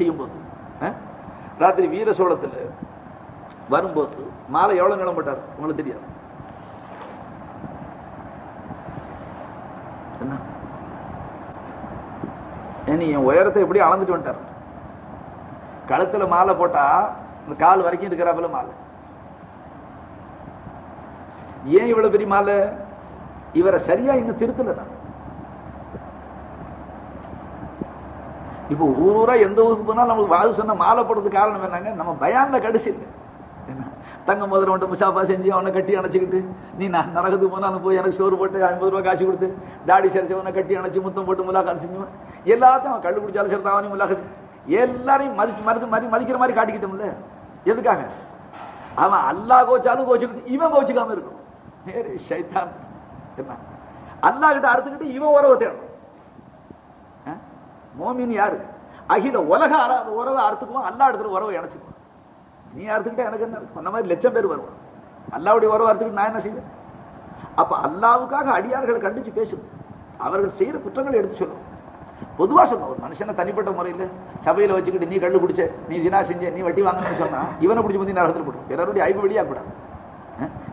செய்யும்போது ராத்திரி வீர சோளத்தில் வரும்போது மாலை எவ்வளவு நிலம் போட்டார் உங்களுக்கு தெரியாது. என்ன என் உயரத்தை எப்படி அளந்துட்டு வந்துட்டார். கழுத்துல மாலை போட்டா இந்த கால் வரைக்கும் இருக்கிறாப்புல மாலை. ஏன் இவ்வளவு பெரிய மாலை? இவரை சரியா இன்னும் திருத்தல தான். இப்போ ஊரூரா எந்த ஊருக்கு போனாலும் நமக்கு வாது சொன்ன மாலை போடுறதுக்கு காரணம் என்னங்க, நம்ம பயான்ல கடைசி இல்லை. என்ன தங்க முதல்ல வந்துட்டு முசாஃபா செஞ்சு அவனை கட்டி அணைச்சிக்கிட்டு, நீ நான் நரகத்துக்கு போனாலும் போய் எனக்கு சோறு போட்டு 50 ரூபாய் காசு கொடுத்து தாடி சரிச்சவனை கட்டி அணைச்சி முத்தம் போட்டு முலாக்கால் செஞ்சுவன். எல்லாத்தையும் அவன் கள்ளு குடிச்சாலும் சரி தான் முலாக்க எல்லாரையும் மதிக்கிற மாதிரி காட்டிக்கிட்டோம்ல. எதுக்காக? அவன் அல்லா கோச்சாலும் கோச்சுக்கிட்டு இவன் கோச்சுக்காம இருக்கும். ஷைத்தான் என்ன அல்லா கிட்ட அறுத்துக்கிட்டு இவன் உறவை தேடும். மோமின் யாரு? அகில உலக உறவை அறுத்துக்குவோம், அல்லா இடத்துல உறவை இணைச்சுக்குவோம். நீ அறுத்துக்கிட்ட எனக்கு என்ன? சொன்ன மாதிரி லட்சம் பேர் வருவான். அல்லாவுடைய உறவை அறுத்துக்கிட்டு நான் என்ன செய்வேன்? அப்ப அல்லாவுக்காக அடியார்களை கண்டிச்சு பேசணும். அவர்கள் செய்யற குற்றங்களை எடுத்து சொல்லணும். பொதுவா சொன்ன ஒரு மனுஷனை தனிப்பட்ட முறையில் சபையில வச்சுக்கிட்டு நீ கள்ளு குடிச்ச, நீ ஜினா செஞ்ச, நீ வட்டி வாங்கணும்னு சொன்னா இவனை பிடிச்சி வந்து நரகத்தில் போடும். பிறருடைய ஐப்பு வெளியாகக்கூடாது,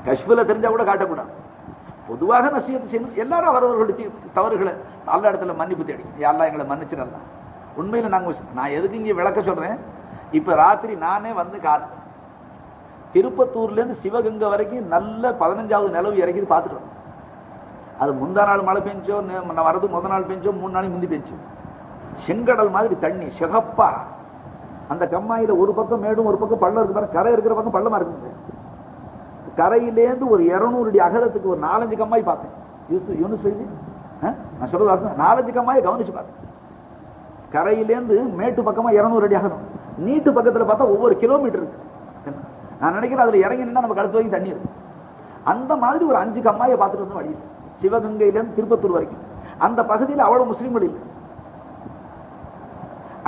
கஷ்பில தெரிஞ்சா கூட காட்டக்கூடாது. பொதுவாக நசியத்து செய்யணும். எல்லாரும் அவரவர்களுடைய தவறுகளை அல்ல இடத்துல மன்னிப்பு தேடி அல்லா எங்களை மன்னிச்சிடல. உண்மையில நான் எதுக்கு இங்க விளக்க சொல்றேன்? இப்ப ராத்திரி நானே வந்து கார் திருப்பத்தூர்ல இருந்து சிவகங்கை வரைக்கும் நல்ல 15வது நிலவு இறக்கி பார்த்துட்டு வந்தேன். அது முந்தா நாள் மழை பெஞ்சோ, வரது முத நாள் பெஞ்சோ, 3 நாளைக்கு முந்தி பெஞ்சோ, செங்கடல் மாதிரி தண்ணி சிகப்பா. அந்த கம்மாயில ஒரு பக்கம் மேடும் ஒரு பக்கம் பள்ளம் இருக்கு. கரை இருக்கிற பக்கம் பள்ளமா இருக்குது. கரையிலேருந்து ஒரு 200 அடி அகலத்துக்கு ஒரு 4-5 கம்மாய் பார்த்தேன். நான் சொல்றது 4-5 கம்மாயை கவனிச்சு பார்த்தேன். கரையிலேருந்து மேட்டு பக்கமா 200 அடி அகலம், நீட்டு பக்கத்துல பார்த்தா ஒவ்வொரு கிலோமீட்டர் இருக்கு. நான் நினைக்கிறேன் அதுல இறங்கி நின்னா நம்ம கழுத்து வரைக்கும் தண்ணி இருக்கு. அந்த மாதிரி ஒரு 5 கம்மாயை பார்த்துட்டு வந்து வழி சிவகங்கையிலேருந்து திருப்பத்தூர் வரைக்கும். அந்த பகுதியில் அவ்வளவு முஸ்லீம்கள் இல்லை.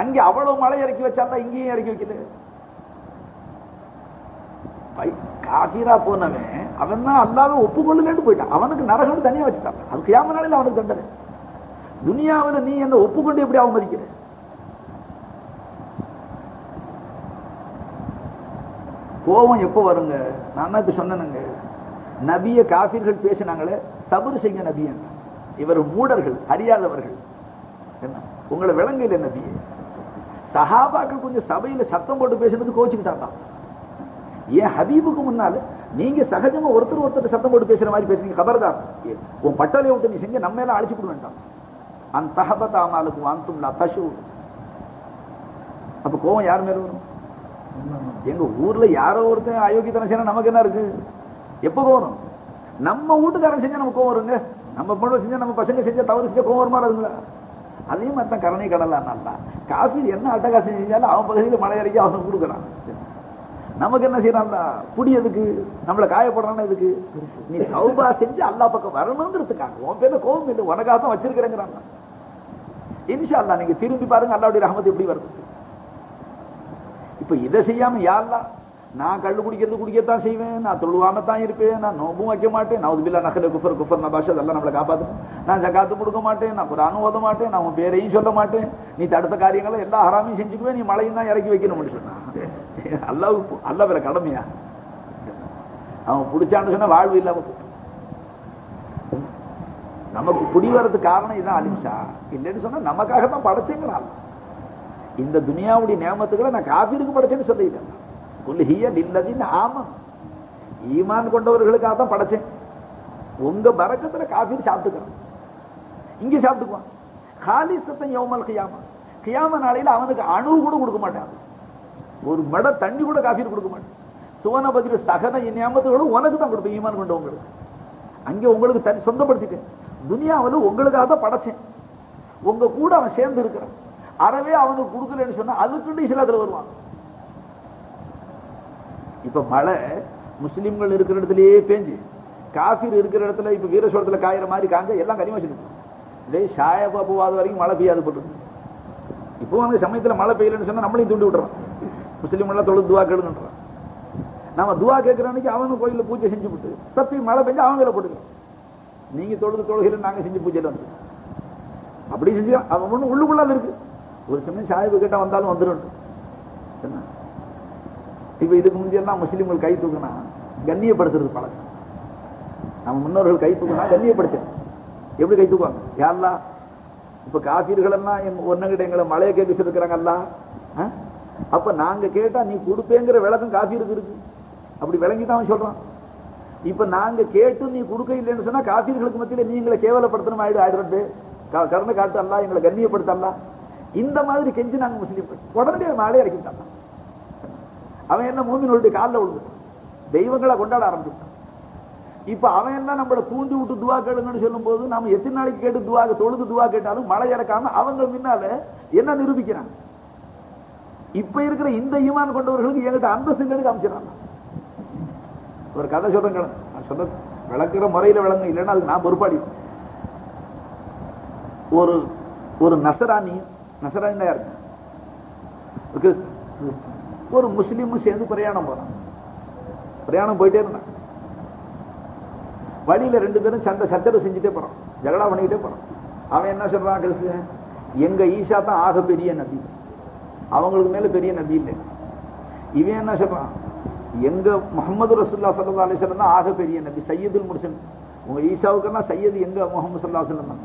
அங்கே அவ்வளவு மழை இறக்கி வச்சால இங்கேயும் இறக்கி வைக்கல. காபீரா போனவன் அவன் தான் அல்லாஹ்வை ஒப்புக்கொள்ளலன்னு போயிட்டான். அவனுக்கு நரகம் தனியா வச்சுட்டான். அது கியாம நாளில் அவனுக்கு தண்டனை. துனியாவில் நீ என்ன ஒப்புக்கொண்டு எப்படி அவமதிக்கிற? கோபம் எப்போ வருங்க? நான் தான் இப்ப சொன்னேனுங்க, நபிய காபீர்கள் பேசினாங்களே தவறு செய்ய நபிய, இவர் மூடர்கள், அறியாதவர்கள். என்ன உங்களை விளங்கல நபிய? சஹாபாக்கள் கொஞ்சம் சபையில சத்தம் போட்டு பேசுறது கோச்சுக்கிட்டாங்க. ஏன் ஹபீபுக்கு முன்னால நீங்க சகஜமா ஒருத்தர் சத்தம் போட்டு பேசுற மாதிரி பேசுறீங்க? கபர்தார், உன் பட்டலை விட்டு நீ செஞ்ச நம்ம எல்லாம் அழிச்சு விட வேண்டாம். அந்த தஹபத் அமாலுக்கும் அந்தும் தஷு. அப்ப கோவம் யார் மேல வரும்? எங்க ஊர்ல யாரோ ஒருத்தன் அயோக்கியத்தனம் செய்யணும், நமக்கு என்ன இருக்கு? எப்ப கோவம்? நம்ம வீட்டுக்காரன் செஞ்சா நமக்கு கோவம் வருங்க. நம்ம பொண்ணு செஞ்சா, நம்ம பசங்க செஞ்சா, தவறு செஞ்சா கோவம் வருமா இருக்குங்களா? அதே மாதிரி தான் கருணை கடலாம். நல்லா காஃபி என்ன அட்டகாசம் செஞ்சாலும் அவன் பகுதியில் மழை இறக்கி அவனுக்கு கொடுக்குறான். நமக்கு என்ன செய்யறான்? குடி எதுக்கு? நம்மளை காயப்படுறான் எதுக்கு? நீ தௌபா செஞ்சு அல்லா பக்கம் வரணும்ன்றதுக்காக. உன் பேர்ல கோபம் இல்லை, உனக்காக தான் வச்சிருக்கிறேங்கிறாங்க. இன்ஷா அல்லாஹ் நீங்க திரும்பி பாருங்க அல்லாஹ்வுடைய ரஹ்மத் எப்படி வருது. இப்ப இதை செய்யாம யா அல்லாஹ் நான் கள்ளு குடிக்கத்தான் செய்வேன், நான் தொழுவாம தான் இருப்பேன், நான் நோம்பும் வைக்க மாட்டேன், நான் உதுபில்லா நகல குஃபர் நபாஷ் அதெல்லாம் நம்மளை காப்பாற்றணும், நான் ஜகாத்து கொடுக்க மாட்டேன், நான் குர்ஆன் ஓத மாட்டேன், நான் உன் பேரையும் சொல்ல மாட்டேன், நீ தடுத்த காரியங்களை எல்லா ஹராமையும் செஞ்சுக்குவேன், நீ மழையும் தான் இறக்கி வைக்கணும்னு சொன்னான். அல்லாஹ் வேற கடமையா? அவன் பிடிச்சான்னு சொன்னா வாழ்வு இல்லாம நமக்கு குடி வர்றதுக்கு காரணம் இதான் அலிம்சா. இல்லைன்னு சொன்னா நமக்காக தான் படைச்சேங்கிறான். இந்த துனியாவுடைய நியமத்துக்களை நான் காபீருக்கு படைச்சேன்னு சொல்லிட்டேன். ஈமான் கொண்டவர்களுக்காக தான் படைச்சேன். உங்க பரக்கத்துல காபீர் சாப்பிட்டுக்கிறான், இங்க சாப்பிட்டுக்குவான். காலிசத்தன் யௌமல் கியாமா, கியாம நாளையில அவனுக்கு அணு கூட கொடுக்க மாட்டான். ஒரு மட தண்ணி கூட காபீர் கொடுக்க மாட்டேன். சுவன பதில சகன நியமத்துகளும் உனக்கு தான் கொடுப்பேன் ஈமான் கொண்டவங்களுக்கு. அங்கே உங்களுக்கு சொந்தப்படுத்திட்டேன். துனியாவில் உங்களுக்காக தான் படைச்சேன். உங்க கூட அவன் சேர்ந்து இருக்கிறான். அறவே அவனுக்கு கொடுக்கலன்னு சொன்னா அதுக்குண்டு இஸ்லாத்துல வருவான். இப்ப மழை முஸ்லிம்கள் இருக்கிற இடத்துலயே பேஞ்சு காஃபீர் இருக்கிற இடத்துல இப்ப வீரசோளத்துல காயிற மாதிரி காஞ்ச எல்லாம் கனிமா வச்சிருக்கு. ஷாயபாபுவாத வரைக்கும் மழை பெய்யாது போட்டு. இப்போ அந்த சமயத்துல மழை பெய்யலன்னு சொன்னா நம்மளையும் தூண்டி விட்டுறான். முஸ்லீம் எல்லாம் தொழுது துவா கேளுன்றான். நம்ம துவா கேட்கிற அன்னைக்கு அவனு கோயில பூஜை செஞ்சு விட்டு தப்பி மழை பெஞ்சா அவங்க போட்டுக்கலாம். நீங்க தொழுது தொழுகையில நாங்க செஞ்சு பூஜையில வந்து அப்படி செஞ்சு அவன் ஒண்ணு உள்ளுக்குள்ள இருக்கு. ஒரு சமயம் சாஹிபு கிட்ட வந்தாலும் வந்துடும். இப்ப இதுக்கு முந்தையெல்லாம் முஸ்லீம்கள் கை தூக்குனா கண்ணியப்படுத்துறது பழக்கம். நம்ம முன்னோர்கள் கை தூக்குனா கண்ணியப்படுத்த எப்படி கை தூக்குவாங்க? யாரெல்லாம் இப்ப காபீர்கள் எல்லாம் ஒன்னுகிட்ட எங்களை மழையை கேட்க சொல்லிருக்கிறாங்கல்ல, அப்ப நாங்க கேட்டா நீ கொடுப்பேங்கிற விளக்கம் காபீருக்கு இருக்கு. அப்படி விளங்கிதான் சொல்றான். இப்ப நாங்க கேட்டு நீ கொடுக்க இல்லைன்னு சொன்னா காபீர்களுக்கு மத்தியில நீ எங்களை கேவலப்படுத்தணும் ஆயிடுறது. கருணை காட்டு அல்ல, எங்களை கண்ணியப்படுத்தல. இந்த மாதிரி கெஞ்சி நாங்க முஸ்லீம் உடனே மழையை இறக்கிட்டாங்க. அவன் என்ன மூமின்களுடைய காலில் விழுந்துட்டான், தெய்வங்களை கொண்டாட ஆரம்பிச்சுட்டான். இப்ப அவன் என்ன நம்மளை தூண்டி விட்டு துவா கேளுங்கன்னு சொல்லும் போது நம்ம எத்தனை நாளைக்கு கேட்டு துவா தொழுது துவா கேட்டாலும் மழை இறக்காம அவங்க முன்னால என்ன நிரூபிக்கிறாங்க? இப்ப இருக்கிற இந்த ஈமான் கொண்டவர்களுக்கு என்கிட்ட அந்தஸ்துங்களுக்கு அமைச்சிடறாங்க. ஒரு கதை சொல்றேன், நான் சொல்ல விளக்குற முறையில விளங்க, இல்லைன்னா அதுக்கு நான் பொறுப்பாடி. ஒரு நசராணி இருக்கு, ஒரு முஸ்லீமும் சேர்ந்து பிரயாணம் போறான். பிரயாணம் போயிட்டே இருந்தான். வழியில ரெண்டு பேரும் சண்டை செஞ்சுட்டே போறான், ஜகடா பண்ணிக்கிட்டே போறான். அவன் என்ன சொல்றான்? எங்க ஈஷா தான் ஆக பெரிய நபி, அவங்களுக்கு மேல பெரிய நபி இல்லை. இவன் என்ன சொல்றான்? எங்க முகமது ரசூலுல்லாஹி ஸல்லல்லாஹு அலைஹி வஸல்லம் தான் ஆக பெரிய நபி, சையதுல் முர்சல். உங்க ஈசாவுக்கெல்லாம் சையது எங்க முகமது ஸல்லல்லாஹு அலைஹி வஸல்லம்.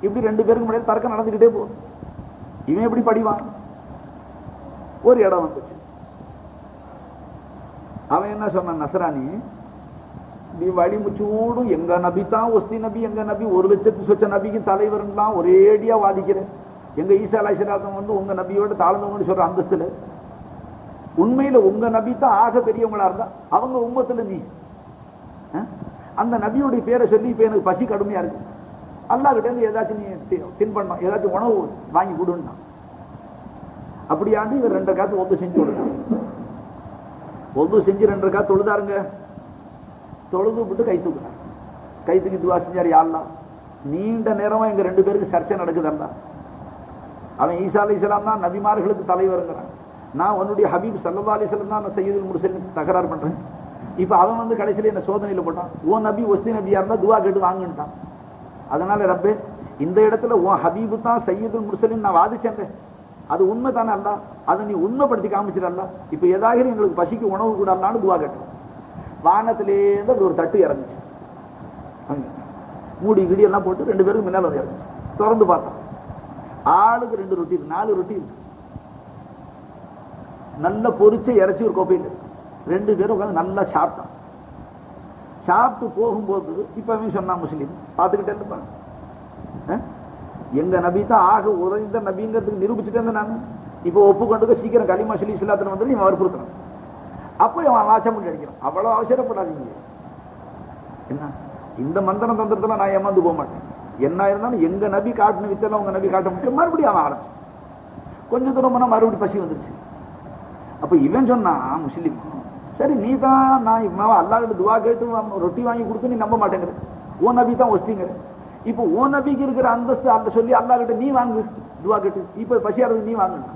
இப்படி ரெண்டு பேருக்கு முன்னாடி தர்க்கம் நடந்துகிட்டே போகுது. இவன் எப்படி படிவான்? ஒரு இடம் வந்துச்சு. அவன் என்ன சொன்னான்? நசராணி, நீ வழி முச்சூடும் எங்க நபி தான் ஒஸ்தி நபி, எங்க நபி 1,00,000 நபிக்கு தலைவர்லாம் ஒரேடியா வாதிக்கிறேன். எங்க ஈசா அலைஹிஸ்ஸலாம் வந்து உங்க நபியோட தாழ்ந்தவங்கன்னு சொல்ற அந்தஸ்துல, உண்மையில உங்க நபி தான் ஆக பெரியவங்களா இருந்தா அவங்க உம்மத்துல நீ அந்த நபியுடைய பேரை சொல்லி இப்ப எனக்கு பசி கடுமையா இருக்கு, அல்லாஹ் கிட்ட இருந்து ஏதாச்சும் நீ தின்பண்ணும், ஏதாச்சும் உணவு வாங்கி கொடுன்னா. அப்படியாண்டு இவர் 2 ரக்காத்து ஒது செஞ்சு கொடுத்தாங்க. ஒது செஞ்சு 2 ரக்காத்து தொழுதாருங்க. தொழுது விட்டு கை தூக்குறாங்க. கை தூக்கி துவா செஞ்சாரு, யா அல்லாஹ் நீண்ட நேரமா எங்க 2 பேருக்கு சர்ச்சை நடக்குதல்ல. அவன் ஈசா அலைஹிஸ்ஸலாம் தான் நபிமார்களுக்கு தலைவருங்கிறான், நான் உன்னுடைய ஹபீப் ஸல்லல்லாஹு அலைஹி வஸல்லம் தான் சையதுல் முர்சலின் தகராறு பண்றேன். இப்ப அவன் வந்து கடைசியில என்ன சோதனையில போட்டான். ஓ நபி ஒஸ்தி நபியா இருந்தா துவா கேட்டு வாங்கிட்டான். அதனால ரப்பே இந்த இடத்துல உன் ஹபீபு தான் சையதுல் முர்சலின் நான் வாதிச்சேன், அது உண்மை தானே அல்ல, அதை நீ உண்மைப்படுத்தி காமிச்சிடல. இப்ப ஏதாவது எங்களுக்கு பசிக்கு உணவு கூட அல்லான்னு துவா கேட்டோம். வானத்திலேருந்து அப்படி ஒரு தட்டு இறங்குச்சு, மூடி கிடி எல்லாம் போட்டு 2 பேருக்கு முன்னால வந்து இறங்குச்சு. திறந்து பார்த்தான், ஆளுக்கு 2 ரொட்டி இருக்கு, 4 ரொட்டி இருக்கு, நல்ல பொரிச்ச இறைச்சி ஒரு கோப்பையில். 2 பேரும் உட்காந்து நல்லா சாப்பிட்டான். சாப்பிட்டு போகும்போது இப்ப அவன் சொன்னான், முஸ்லீம் பார்த்துக்கிட்டே இருப்பாங்க, எங்க நபி தான் ஆக உறைந்த நபிங்கிறதுக்கு நிரூபிச்சுட்டே இருந்தேன் நான். இப்ப ஒப்புக்கொண்டு சீக்கிரம் கலிமா சொல்லி இஸ்லாத்துல வந்து இவன் வற்புறுத்தணும். அப்போ அவன் வாசம் பண்ணி அடிக்கிறான். அவ்வளவு அவசரப்படாதீங்க. என்ன இந்த மந்திரம் தந்திரத்துல நான் ஏமாந்து போக மாட்டேன். என்ன இருந்தாலும் எங்க நபி காட்டின வித்தெல்லாம் உங்க நபி காட்ட முடியும். மறுபடியும் அவன் ஆரம்பிச்சு கொஞ்சம் தூரம் போனா மறுபடியும் பசி வந்துருச்சு. அப்ப இவன் சொன்னான் முஸ்லீம், சரி நீ தான் நான் அல்லாஹ் கிட்ட துவா கேட்டு ரொட்டி வாங்கி கொடுத்து நீ நம்ப மாட்டேங்கிற, ஓ நபி தான் ஒஸ்திங்கிற. இப்ப ஓ நபிக்கு இருக்கிற அந்தஸ்து அந்த சொல்லி அல்லாஹ் கிட்ட நீ வாங்கு துவா கேட்டு, இப்ப பசியாறது நீ வாங்கினா.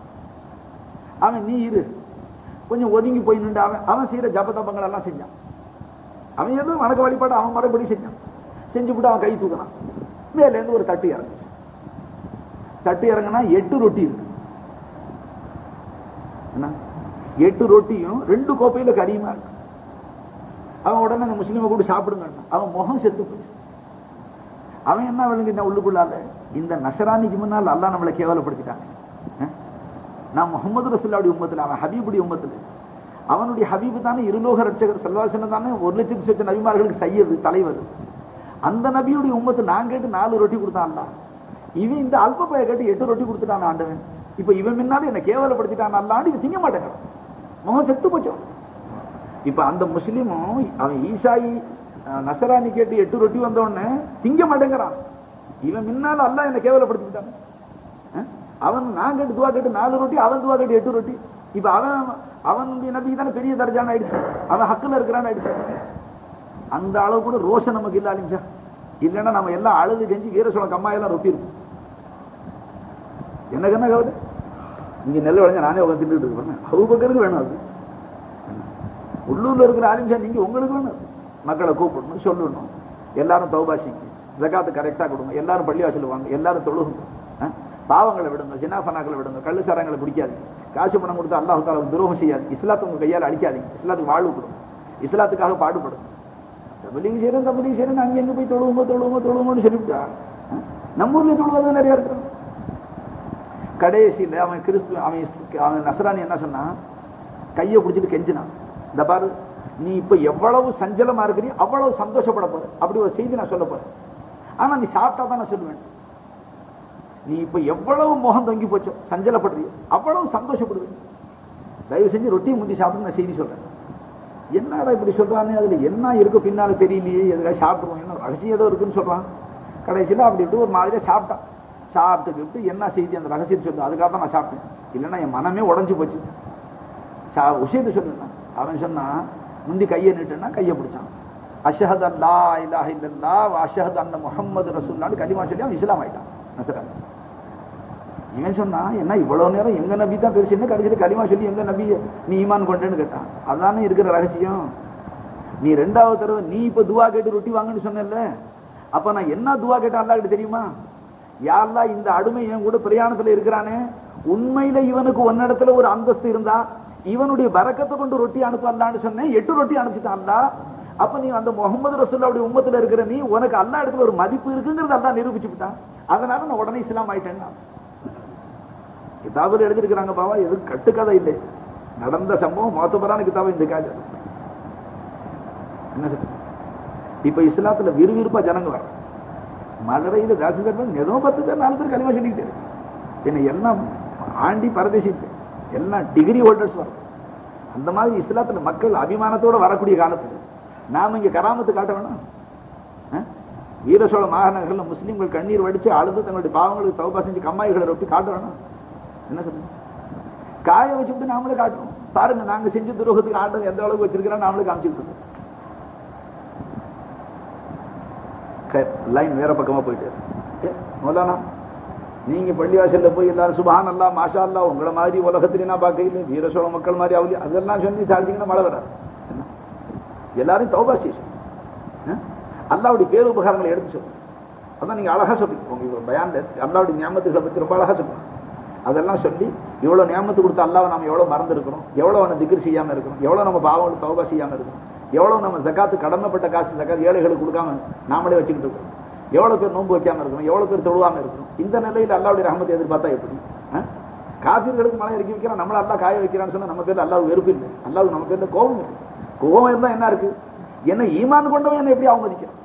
அவன் நீ இரு கொஞ்சம் ஒதுங்கி போய் நின்று அவன் செய்யற ஜபதபங்கள் எல்லாம் செஞ்சான். அவன் எதுவும் வணக்க வழிபாடு அவன் மறுபடி செஞ்சான். செஞ்சு விட்டு அவன் கை தூக்கினான். மேல இருந்து ஒரு தட்டு இறங்குச்சு. தட்டு இறங்குனா 8 ரொட்டி இருக்கு. என்ன 8 ரொட்டியும் 2 கோப்பையில கறியுமா இருக்கு. அவன் உடனே அந்த முஸ்லீமை கூட சாப்பிடுங்க. அவன் முகம் செத்து போச்சு. அவன் என்ன விளங்கிட்டான் உள்ளுக்குள்ளால, இந்த நசரானிக்கு முன்னால் அல்லாஹ் நம்மளை கேவலப்படுத்திட்டாங்க. நான் முகமது ரசூலுல்லாஹி உம்மத்துல, அவன் ஹபீபுடைய உம்மத்துல, அவனுடைய ஹபீபு தானே இருலோக ரட்சகர் ஸல்லல்லாஹு அலைஹி வஸல்லம் தானே 1,00,000 நபிமார்களுக்கு சையது தலைவர். அந்த நபியுடைய உம்மத்து நான் கேட்டு 4 ரொட்டி கொடுத்தான். இவன் இந்த அல்ப பைய கேட்டு 8 ரொட்டி கொடுத்துட்டான் ஆண்டவன். இப்ப இவன் முன்னாடி என்ன கேவலப்படுத்திட்டான் அல்லாண்டு இவன் திங்க மாட்டேங்கிறான். முகம் செத்து போச்சோம். இப்ப அந்த முஸ்லீமும் அவன் ஈசாயி நசரானி கேட்டு 8 ரொட்டி வந்தோடனே திங்க மாட்டேங்கிறான். இவன் முன்னால அல்லாஹ் என்ன கேவலப்படுத்திட்டான். அவன் நான் கேட்டு துவா கேட்டு 4 ரொட்டி, அவன் துவா கேட்டு 8 ரொட்டி. இப்ப அவனுடைய நபி தானே பெரிய தர்ஜான ஆயிடுச்சு, அவன் ஹக்குல இருக்கிறான்னு ஆயிடுச்சு. அந்த அளவு கூட ரோஷம் நமக்கு இல்ல ஆலிம்சா. இல்லைன்னா நம்ம எல்லாம் அழுது செஞ்சு வீர சொல்ல கம்மாயெல்லாம் ரொட்டி இருக்கும். என்ன கண்ணா கவலை, இங்க நெல் விளைஞ்ச நானே உட்காந்து தின்னுட்டு இருக்கேன். அபூபக்கருக்கு வேணும் அது. உள்ளூர்ல இருக்கிற ஆலிம்சா நீங்க உங்களுக்கு வேணும். மக்களை கூப்பிடணும், சொல்லணும், எல்லாரும் தௌபா செய்யுங்க, ஜகாத்து கரெக்டா கொடுங்க, எல்லாரும் பள்ளிவாசல் வாங்க, எல்லாரும் தொழுகுங்க. பாவங்களை விடுங்க, ஜினாஃபனாக்களை விடுங்க, கள்ளு சாரங்களை பிடிக்காதீங்க, காசு பணம் கொடுத்து அல்லாஹ் தாலா துரோகம் செய்யாது, இஸ்லாத்தை உங்க கையால் அடிக்காதீங்க, இஸ்லாத்துக்கு வாழ்வு கொடுங்க, இஸ்லாத்துக்காக பாடுபடும். தபலீக் செய்யறேன் அங்கே எங்க போய் தொழுவோன்னு சொல்லிவிட்டா நம்ம ஊர்ல தொழுவது நிறைய இருக்கு. கடைசியில் அவன் நஸ்ரானி என்ன சொன்னா, கையை பிடிச்சிட்டு கெஞ்சினான், இந்த பாரு நீ இப்ப எவ்வளவு சஞ்சலமா இருக்கிறீ அவ்வளவு சந்தோஷப்பட போற, அப்படி ஒரு செய்தி நான் சொல்ல போறேன். ஆனா நீ சாப்பிட்டா தான் நான் சொல்லுவேன். நீ இப்ப எவ்வளவு முகம் தொங்கி போச்சோ சஞ்சலப்படுறீ அவ்வளவு சந்தோஷப்படுவேன். தயவு செஞ்சு ரொட்டி முந்தி சாப்பிட்டு நான் செய்தி சொல்றேன். என்னடா இப்படி சொல்றான்னு, அதுல என்ன இருக்கு பின்னால தெரியலையே, எதுக்காக சாப்பிடுவோம், என்ன ரகசியம் ஏதோ இருக்குன்னு சொல்றான். கடைசியில் அப்படி இப்படி ஒரு மாதிரியா சாப்பிட்டான். சாப்பிட்டுக்கிட்டு என்ன செய்தி அந்த ரகசியத்தை சொல்லு, அதுக்காக தான் நான் சாப்பிட்டேன், இல்லைன்னா என் மனமே உடஞ்சு போச்சு. விஷயத்தை சொல்லுங்க. அவன் சொன்னா, முந்தி கையை நீட்டுன்னா கையை பிடிச்சான், அஷ்ஹது அல்லா இலாஹ இல்லல்லாஹ் வ அஷ்ஹது அன்ன முஹம்மது ரசூலுல்லாஹ்னு கலிமா சொல்லி அவன் இஸ்லாம் ஆயிட்டான். நஸ்ரானி இவன் சொன்னா, என்ன இவ்வளவு நேரம் எங்க நபி தான் பெருசுன்னு கடைசியில் கலிமா சொல்லி எங்க நபி நீ ஈமான் கொண்டேன்னு கேட்டான். அதானே இருக்கிற ரகசியம். நீ ரெண்டாவது தடவை நீ இப்ப துவா கேட்டு ரொட்டி வாங்கன்னு சொன்ன, அப்ப நான் என்ன துவா கேட்டேன் அல்லாஹ் கிட்ட தெரியுமா? யா அல்லாஹ், இந்த அடிமை என் கூட பிரயாணத்துல இருக்கிறானே, உண்மையில இவனுக்கு ஒன்னிடத்துல ஒரு அந்தஸ்து இருந்தா இவனுடைய பரக்கத்தை கொண்டு ரொட்டி அனுப்பலான்னு சொன்னேன், 8 ரொட்டி அனுப்பிச்சுட்டான் அல்லாஹ். அப்ப நீ அந்த முகமது ரசூலுல்லாஹ்வுடைய உம்மத்துல இருக்கிற நீ, உனக்கு அல்லாஹ் இடத்துல ஒரு மதிப்பு இருக்குங்கிறது அல்லாஹ் நிரூபிச்சு விட்டான். அதனால நான் உடனே இஸ்லாம் ஆயிட்டேன். கிதாபில் எழுதிருக்கிறாங்க பாவா, எது கட்டுக்கதை இல்லை, நடந்த சம்பவம் மோத்தபரான கிதாபம் இந்த காலம். என்ன சொல்ற? இப்ப இஸ்லாத்துல விறுவிறுப்பா ஜனங்க வர, மதுரையில தாசில்தார் ஏதோ 10 பேர் 4 பேர் கலிமா சொல்லிக்கிட்டு என்ன, எல்லாம் ஆண்டி பரதேசி, எல்லாம் டிகிரி ஹோல்டர்ஸ் வரும். அந்த மாதிரி இஸ்லாத்துல மக்கள் அபிமானத்தோட வரக்கூடிய காலத்துல நாம இங்க கராமத்து காட்ட வேணாம். வீர சோழ மாகாணங்கள்ல முஸ்லீம்கள் கண்ணீர் வடிச்சு அழுது தங்களுடைய பாவங்களுக்கு தௌபா செஞ்சு கம்மாய்களை ரொட்டி காட்ட வேணாம். என்ன சொல்லுங்க, காய வச்சுட்டு நாமளே காட்டுறோம். பாருங்க, நாங்க செஞ்ச துரோகத்துக்கு ஆண்டவன் எந்த அளவுக்கு வச்சிருக்கிறோம் நாமளே காமிச்சுட்டு லைன் வேற பக்கமா போயிட்டு. மௌலானா, நீங்க பள்ளிவாசல்ல போய் எல்லாரும் சுபஹான் அல்லாஹ் மாஷா அல்லாஹ் உங்களை மாதிரி உலகத்திலே நான் பார்க்கல, வீர சோழ மக்கள் மாதிரி அவளி அதெல்லாம் சொல்லி சாதிச்சீங்கன்னா மழை வராது. எல்லாரும் தௌபா செய்யும், அல்லாஹ்வுடைய பேரு உபகாரங்களை எடுத்து சொல்லுங்க. அதான் நீங்க அழகா சொல்றீங்க, உங்க பயான்ல அல்லாஹ்வுடைய நியாமத்துகளை பத்தி ரொம்ப அழகா சொல்லுங்க. அதெல்லாம் சொல்லி இவ்வளவு நியாமத்து கொடுத்த அல்லாஹ்வை நம்ம எவ்வளவு மறந்து இருக்கிறோம், எவ்வளவு நம்ம திக்ர் செய்யாம இருக்கிறோம், எவ்வளவு நம்ம பாவங்களுக்கு தௌபா செய்யாம இருக்கிறோம், எவ்வளவு நம்ம ஜகாத்து கடமைப்பட்ட காசு ஜகாத் ஏழைகளுக்கு கொடுக்காம நாமளே வச்சுக்கிட்டு இருக்கோம், எவ்வளவு பேர் நோன்பு வைக்காம இருக்கிறோம், எவ்வளவு பேர் தொழுவாம இருக்கிறோம். இந்த நிலையில் அல்லாஹ்வுடைய ரஹ்மத்தை எதிர்பார்த்தா எப்படி? காஃபிர்களுக்கு மழை இறக்கி வைக்கிறான், நம்மள அல்லாஹ் காய வைக்கிறான்னு சொன்னா நம்ம பேர்ல அல்லாஹ் வெறுப்பு இல்லை, அல்லாஹ் நம்ம பேர்ல கோபம் இருக்கு. கோபம் இருந்தா என்ன இருக்கு? என்ன ஈமான் கொண்டவன் என்ன எப்படி அவமதிக்கிறான்?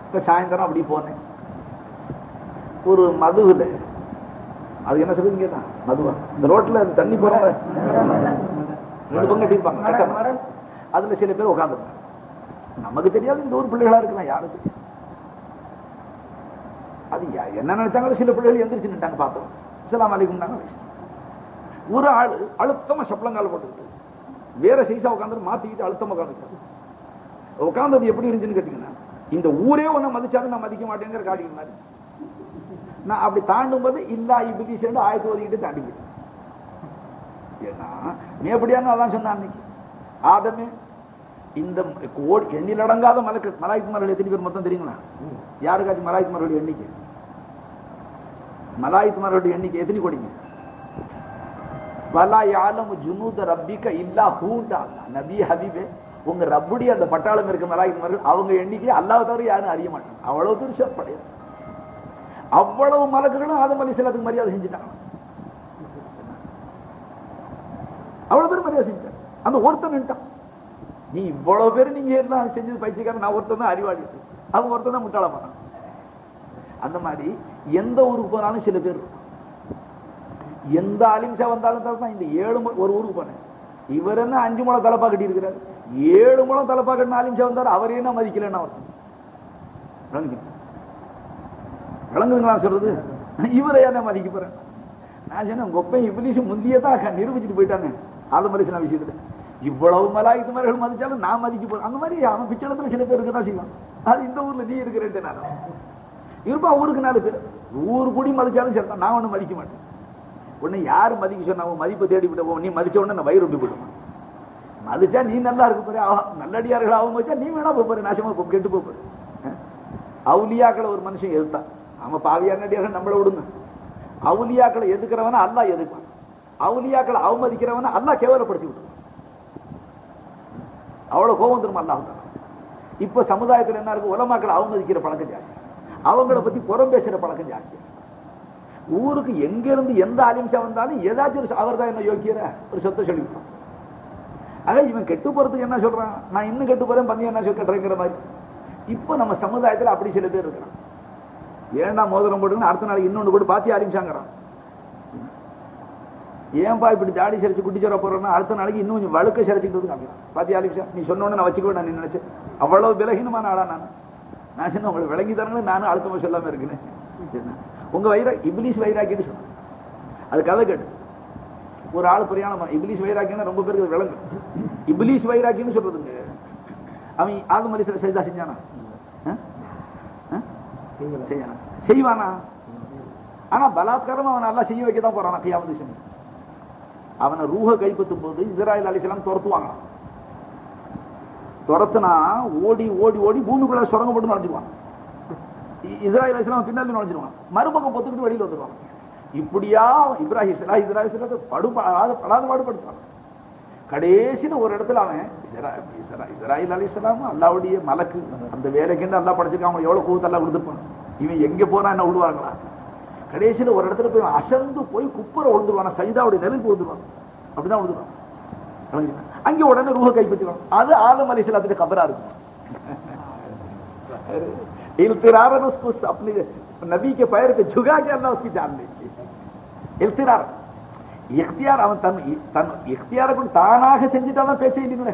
இப்ப சாயந்தரம் அப்படி போனேன் ஒரு மதுவில், அது என்ன சொல்லுங்க கேட்டா மதுவா, இந்த ரோட்ல தண்ணி போறாங்க 2 பங்கு கட்டிருப்பாங்க, அதுல சில பேர் உட்காந்துருக்காங்க. நமக்கு தெரியாது, இந்த ஊர் பிள்ளைகளா இருக்கலாம், யாருக்கு அது என்ன நினைச்சாங்களோ. சில பிள்ளைகள் எந்திரிச்சு நின்ட்டாங்க, பார்த்தோம் அஸ்ஸலாமு அலைக்கும். ஒரு ஆளு அழுத்தமா சப்பளங்கால போட்டுக்கிட்டு வேற சைஸா உட்காந்து மாத்திக்கிட்டு அழுத்தமா உட்காந்துருக்காரு. உட்கார்ந்தது எப்படி இருந்துச்சுன்னு கேட்டீங்கன்னா, இந்த ஊரே ஒன்ன மதிச்சாலும் நான் மதிக்க மாட்டேங்கிற காரியம் மாதிரி. நான் அப்படி தாண்டும் போது இல்லா இப்படி சேர்ந்து ஆயத்து ஓதிக்கிட்டு தாண்டிக்கிட்டேன். ஏன்னா நீ எப்படியான அதான் சொன்னான் அன்னைக்கு ஆதமே, இந்த எண்ணிலடங்காத மலாய்க்குமார்கள் எத்தனை பேர் மொத்தம் தெரியுங்களா? யாருக்காச்சும் மலாய்க்குமார்களுடைய எண்ணிக்கை, மலாய்க்குமார்களுடைய எண்ணிக்கை எத்தனை கோடிங்க? வலா யாலம் ஜுனூத ரப்பிக இல்லா ஹூண்டா. நபி ஹபீபே, உங்க ரப்புடைய அந்த பட்டாளம் இருக்க மலாய்க்குமார்கள் அவங்க எண்ணிக்கை அல்லாஹ் தவிர யாரும் அறிய மாட்டாங்க. அவ்வளவு பெருசு படையாது. அவ்வளவு மலக்குகளும் ஆதம் அலைஹிஸ்ஸலாத்துக்கு மரியாதை செஞ்சுட்டாங்க. அவ்வளவு பேர் மரியாதை செஞ்சாங்க. அந்த ஒருத்தன் நின்ட்டான். நீ இவ்வளவு பேர் நீங்க எல்லாம் செஞ்சது பைத்தியக்காரன், நான் ஒருத்தன் தான் அறிவாளி, அவங்க ஒருத்தன் தான் முட்டாள போனான். அந்த மாதிரி எந்த ஊருக்கு போனாலும் சில பேர், எந்த அலிம்சா வந்தாலும் தான். இந்த 7 ஒரு ஊருக்கு போனேன், இவர் என்ன 5 முழம் தலப்பா கட்டி இருக்கிறார், 7 முழம் தலப்பா கட்டின அலிம்சா வந்தார், அவரே என்ன மதிக்கலன்னா விளங்குதுங்களா சொல்றது? இவரை என்ன மதிக்க போறேன்? நான் சொன்னேன், உங்க ஒப்பன் இப்லீஸ் முந்தியதான் நிரூபிச்சுட்டு போயிட்டானே ஆதம் அலைஹிஸ்ஸலாம் விஷயத்துல. இவ்வளவு மலாய்க்குமார்கள் மதிச்சாலும் நான் மதிக்க போறேன். அந்த மாதிரி அவன் பிச்சளத்துல சில பேர் இருக்கதான் செய்வான். அது இந்த ஊர்ல நீ இருக்கிறேன் இருப்பா, ஊருக்கு 4 பேர், ஊரு கூடி மதிச்சாலும் சரி, நான் ஒண்ணு மதிக்க மாட்டேன். உடனே யாரு மதிக்க சொன்னா மதிப்பை தேடி விட்ட போ, நீ மதிச்ச உடனே நான் வயிறு ஒட்டி போடுவேன். மதிச்சா நீ நல்லா இருக்க போற, நல்லடியார்கள் ஆகும் வச்சா நீ வேணா போற, நாசமா கெட்டு போற. அவுலியாக்களை ஒரு மனுஷன் எதிர்த்தான், நம்ம பாவியானடியாக நம்மளை விடுங்க. அவுலியாக்களை எதுக்கிறவன அல்லாஹ் எதிர்ப்பான், அவுலியாக்களை அவமதிக்கிறவன அல்லாஹ் கேவலப்படுத்தி விட்டுருவான். அவ்வளவு கோபம் திரும்ப அல்லாஹ். இப்ப சமுதாயத்தில் என்ன இருக்கு, உலமாக்களை அவமதிக்கிற பழக்கம் ஜாஸ்தி, அவங்கள பத்தி புறம் பேசுற பழக்கம் ஜாஸ்தி. ஊருக்கு எங்க இருந்து எந்த அலிம்சா வந்தாலும் ஏதாச்சும் அவர் தான் என்ன யோக்கியர ஒரு சொத்தை சொல்லிவிட்டான். ஆக இவன் கெட்டு போறதுக்கு என்ன சொல்றான், நான் இன்னும் கெட்டு போறேன் பண்ணி என்ன சொல்ல கட்டுறேங்கிற மாதிரி. இப்ப நம்ம சமுதாயத்தில் அப்படி சில பேர் இருக்கிறான். ஏன்டா மோதிரம் போட்டுன்னு அடுத்த நாளைக்கு இன்னொன்று போட்டு பாத்தி அலிம்சாங்கிறான். ஏன்பா இப்படி தாடி சிரிச்சு குட்டி சொல்ல போறோம்னா அடுத்த நாளைக்கு இன்னும் கொஞ்சம் வழுக்க சிரிச்சுட்டு காமிக்கிறான். பாத்தி அலிம்சா நீ சொன்னோன்னு நான் வச்சுக்கோ நான் நினைச்சேன். அவ்வளவு விலகினமான ஆளா நான் சின்ன உங்களுக்கு விளங்கி தரங்களும் நானும் அழுத்தமா சொல்லாம இருக்கேன். உங்க இப்லீஸ் வைராக்கின்னு சொன்ன அது கதை கேட்டு ஒரு ஆள் பிரயாணம். இப்லீஸ் வைராக்கின்னு ரொம்ப பேருக்கு விளங்கு. இப்லீஸ் வைராக்கின்னு சொல்றதுங்க, அவன் ஆதம் அலைஹிஸ்ஸலாம் சஜ்தா செஞ்சானா? செய்வானா? ஆனா பலாத்காரம் அவன் நல்லா செய்ய வைக்க தான் போறான். கியாமத் ஷம் அவனை ரூஹ கைப்பற்றும் போது இஸ்ராயீல் அலைஹிஸ்ஸலாம் துரத்துவாங்க. துரத்துனா ஓடி ஓடி ஓடி பூமிக்குள்ள சுரங்கம் போட்டு நுழைஞ்சிருவான். இஸ்ராயீல் அலைஹிஸ்ஸலாம் பின்னாடி நுழைஞ்சிருவான், மறுபக்கம் பொத்துக்கிட்டு வெளியில வந்துருவாங்க. இப்படியா இஸ்ராயீல் படாத பாடுபடுத்துவாங்க. கடைசியில் ஒரு இடத்துல அவன் இஸ்ராயீல் அலைஹிஸ்ஸலாம் அல்லாஹ்வுடைய மலக்கு அந்த வேலைக்கு அல்லாஹ் படைச்சிருக்கான். அவங்க எவ்வளவு கூத்தெல்லாம் கொடுத்துருப்பான். இவன் எங்க போனா என்ன விடுவாங்களா? கடைசியில் ஒரு இடத்துல போய் அசந்து போய் குப்புற விழுந்துருவான், சஜிதாவுடைய நெருப்பு விழுந்துருவான். அப்படிதான் விழுந்துருவான். அங்க உடனே ரூஹ கைப்பற்றிடுவான். அது ஆதம் அலைஹிஸ்ஸலாத்துக்கு கபரா இருக்கும். अपने नबी के पैर पे झुका के अल्लाह उसकी जान लेगी. இख्तियार அவன் தன் இख्तियार தானாக செஞ்சுட்டாதான் பேச்ச இல்லைங்களே.